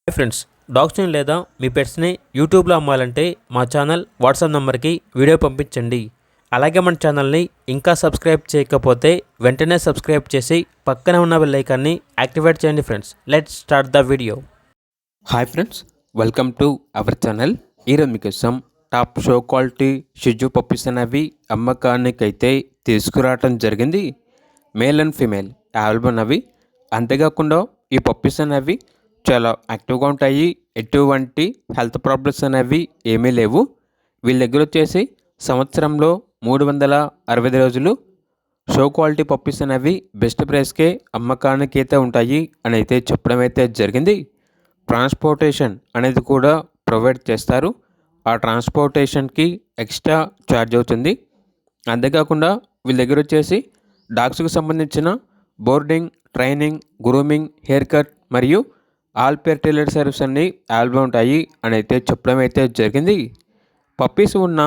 Hi friends, డాగ్స్ని లేదా మీ పెట్స్ని యూట్యూబ్లో అమ్మాలంటే మా ఛానల్ వాట్సాప్ నెంబర్కి వీడియో పంపించండి. అలాగే మన ఛానల్ని ఇంకా సబ్స్క్రైబ్ చేయకపోతే వెంటనే సబ్స్క్రైబ్ చేసి పక్కనే ఉన్న బెల్ ఐకాన్ని యాక్టివేట్ చేయండి. Friends, let's start the video. Hi friends, welcome to our channel. ఈరోజు మీకోసం టాప్ షో క్వాలిటీ షిజు పప్పీస్ అనేవి అమ్మకానికైతే తీసుకురావటం జరిగింది. మేల్ అండ్ ఫీమేల్ అవైలబుల్ అవి. అంతేకాకుండా ఈ పప్పీస్ అనేవి చాలా యాక్టివ్గా ఉంటాయి. ఎటువంటి హెల్త్ ప్రాబ్లమ్స్ అనేవి ఏమీ లేవు. వీళ్ళ దగ్గర వచ్చేసి సంవత్సరంలో 365 రోజులు షో క్వాలిటీ పప్పీస్ అనేవి బెస్ట్ ప్రైస్కే అమ్మకానికి అయితే ఉంటాయి అని అయితే చెప్పడం అయితే జరిగింది. ట్రాన్స్పోర్టేషన్ అనేది కూడా ప్రొవైడ్ చేస్తారు. ఆ ట్రాన్స్పోర్టేషన్కి ఎక్స్ట్రా ఛార్జ్ అవుతుంది. అంతేకాకుండా వీళ్ళ దగ్గర వచ్చేసి డాగ్స్కి సంబంధించిన boarding, training, grooming, hair cut మరియు ఆల్ పేర్ టైలర్ సర్వీస్ అన్ని అవైలబుల్ ఉంటాయి అని అయితే చెప్పడం అయితే జరిగింది. పప్పీస్ ఉన్న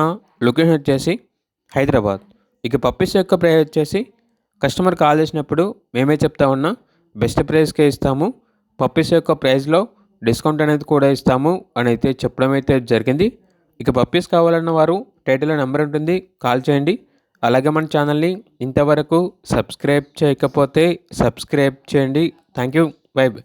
లొకేషన్ వచ్చేసి హైదరాబాద్. ఇక పప్పీస్ యొక్క ప్రైస్ వచ్చేసి కస్టమర్ కాల్ చేసినప్పుడు మేమే చెప్తా ఉన్నా బెస్ట్ ప్రైస్కే ఇస్తాము. పప్పీస్ యొక్క ప్రైస్లో డిస్కౌంట్ అనేది కూడా ఇస్తాము అని అయితే చెప్పడం అయితే జరిగింది. ఇక పప్పీస్ కావాలన్న వారు టైటిల్లో నెంబర్ ఉంటుంది, కాల్ చేయండి. అలాగే మన ఛానల్ని ఇంతవరకు సబ్స్క్రైబ్ చేయకపోతే సబ్స్క్రైబ్ చేయండి. Thank you. By by.